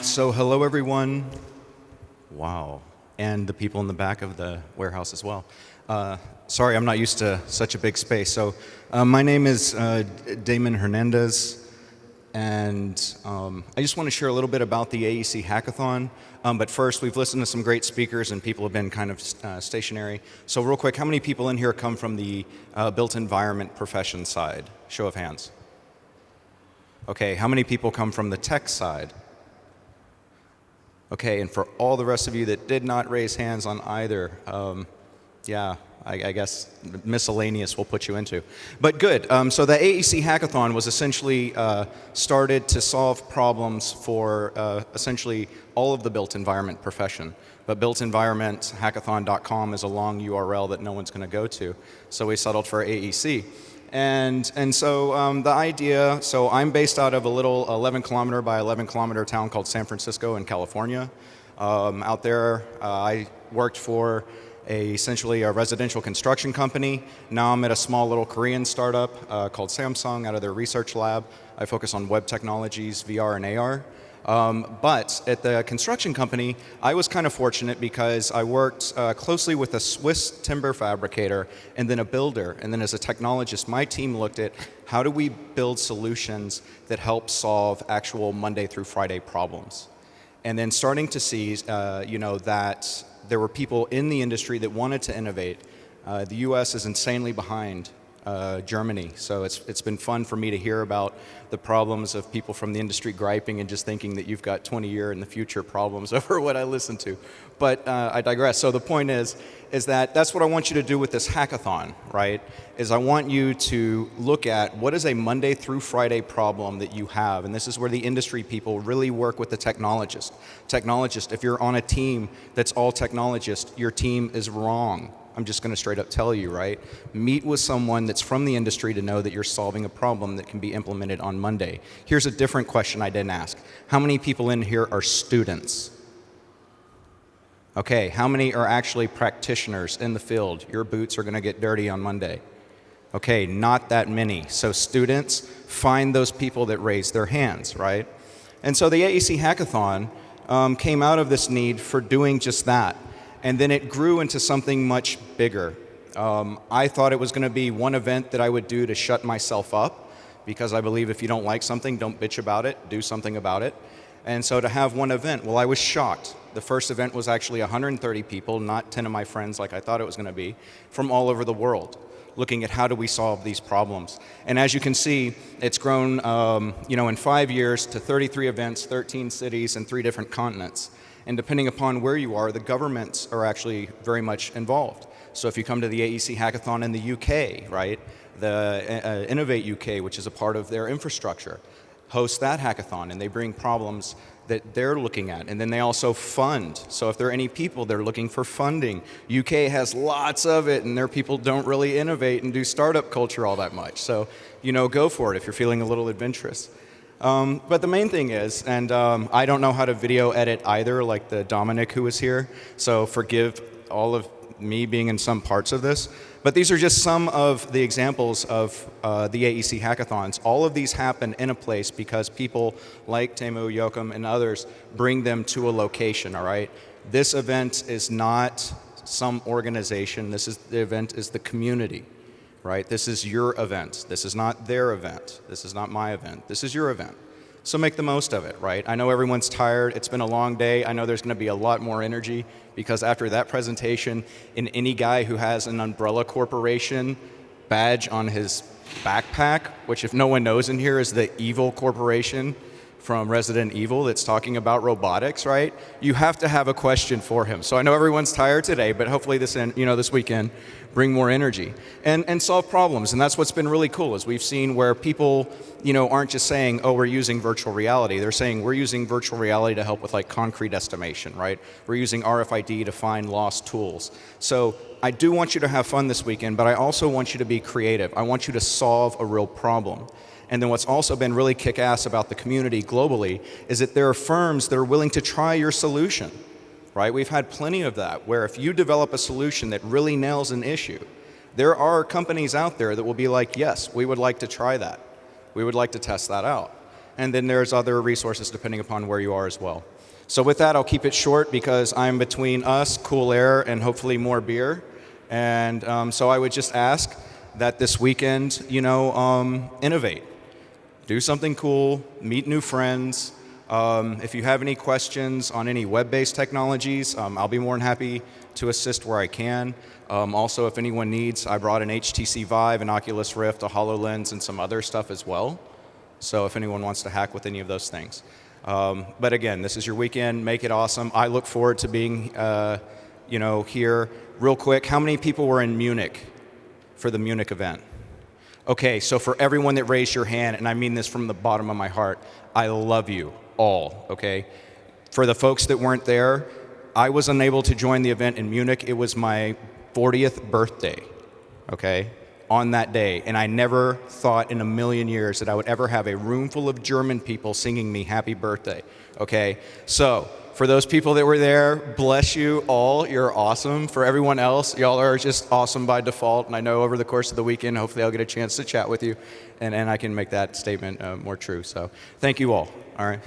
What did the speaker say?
So hello everyone. Wow. And the people in the back of the warehouse as well. Sorry, I'm not used to such a big space. So my name is Damon Hernandez, and I just want to share a little bit about the AEC Hackathon. But first, we've listened to some great speakers, and people have been kind of stationary. So real quick, how many people in here come from the built environment profession side? Show of hands. Okay, how many people come from the tech side? Okay, and for all the rest of you that did not raise hands on either, yeah, I guess miscellaneous will put you into. But good, so the AEC Hackathon was essentially started to solve problems for essentially all of the built environment profession. But built environment, hackathon.com is a long URL that no one's going to go to, so we settled for AEC. And so the idea, so I'm based out of a little 11 kilometer by 11 kilometer town called San Francisco in California. Out there, I worked for essentially a residential construction company. Now I'm at a small little Korean startup called Samsung out of their research lab. I focus on web technologies, VR and AR. But at the construction company, I was kind of fortunate because I worked closely with a Swiss timber fabricator and then a builder. And then as a technologist, my team looked at how do we build solutions that help solve actual Monday through Friday problems. And then starting to see, that there were people in the industry that wanted to innovate. The US is insanely behind Germany. So it's been fun for me to hear about the problems of people from the industry griping and just thinking that you've got 20-year in the future problems over what I listen to. But I digress. So the point is that that's what I want you to do with this hackathon, right? Is I want you to look at what is a Monday through Friday problem that you have. And this is where the industry people really work with the technologist. Technologist, if you're on a team that's all technologist, your team is wrong. I'm just going to straight up tell you, right? Meet with someone that's from the industry to know that you're solving a problem that can be implemented on Monday. Here's a different question I didn't ask. How many people in here are students? Okay, how many are actually practitioners in the field? Your boots are going to get dirty on Monday. Okay, not that many. So students, find those people that raise their hands, right? And so the AEC Hackathon came out of this need for doing just that. And then it grew into something much bigger. I thought it was going to be one event that I would do to shut myself up, because I believe if you don't like something, don't bitch about it, do something about it. And so to have one event, well, I was shocked. The first event was actually 130 people, not 10 of my friends like I thought it was going to be, from all over the world, looking at how do we solve these problems. And as you can see, it's grown in 5 years to 33 events, 13 cities, and 3 different continents. And depending upon where you are, the governments are actually very much involved. So if you come to the AEC Hackathon in the UK, right, the Innovate UK, which is a part of their infrastructure, hosts that hackathon, and they bring problems that they're looking at. And then they also fund. So if there are any people that are looking for funding, UK has lots of it, and their people don't really innovate and do startup culture all that much. So, go for it if you're feeling a little adventurous. But the main thing is, and I don't know how to video edit either, like the Dominic who was here, so forgive all of me being in some parts of this. But these are just some of the examples of the AEC hackathons. All of these happen in a place because people like Teemu, Joachim, and others bring them to a location, all right? This event is not some organization. The event is the community. Right? This is your event. This is not their event. This is not my event. This is your event. So make the most of it, right? I know everyone's tired. It's been a long day. I know there's going to be a lot more energy because after that presentation, any guy who has an umbrella corporation badge on his backpack, which if no one knows in here is the evil corporation from Resident Evil that's talking about robotics, right? You have to have a question for him. So I know everyone's tired today, but hopefully this weekend, bring more energy and solve problems. And that's what's been really cool is we've seen where people, aren't just saying, oh, we're using virtual reality. They're saying we're using virtual reality to help with like concrete estimation, right? We're using RFID to find lost tools. So I do want you to have fun this weekend, but I also want you to be creative. I want you to solve a real problem. And then what's also been really kick-ass about the community globally is that there are firms that are willing to try your solution, right? We've had plenty of that, where if you develop a solution that really nails an issue, there are companies out there that will be like, yes, we would like to try that. We would like to test that out. and then there's other resources depending upon where you are as well. So with that, I'll keep it short because I'm between us, cool air, and hopefully more beer. And so I would just ask that this weekend, innovate. Do something cool, meet new friends. If you have any questions on any web-based technologies, I'll be more than happy to assist where I can. Also, if anyone needs, I brought an HTC Vive, an Oculus Rift, a HoloLens, and some other stuff as well. So if anyone wants to hack with any of those things. But again, this is your weekend. Make it awesome. I look forward to being, here. Real quick, how many people were in Munich for the Munich event? Okay, so for everyone that raised your hand, and I mean this from the bottom of my heart, I love you all, okay? For the folks that weren't there, I was unable to join the event in Munich. It was my 40th birthday, okay, on that day. And I never thought in a million years that I would ever have a room full of German people singing me happy birthday, okay? So for those people that were there, bless you all. You're awesome. For everyone else, y'all are just awesome by default. And I know over the course of the weekend, hopefully I'll get a chance to chat with you, and I can make that statement more true. So thank you all. All right.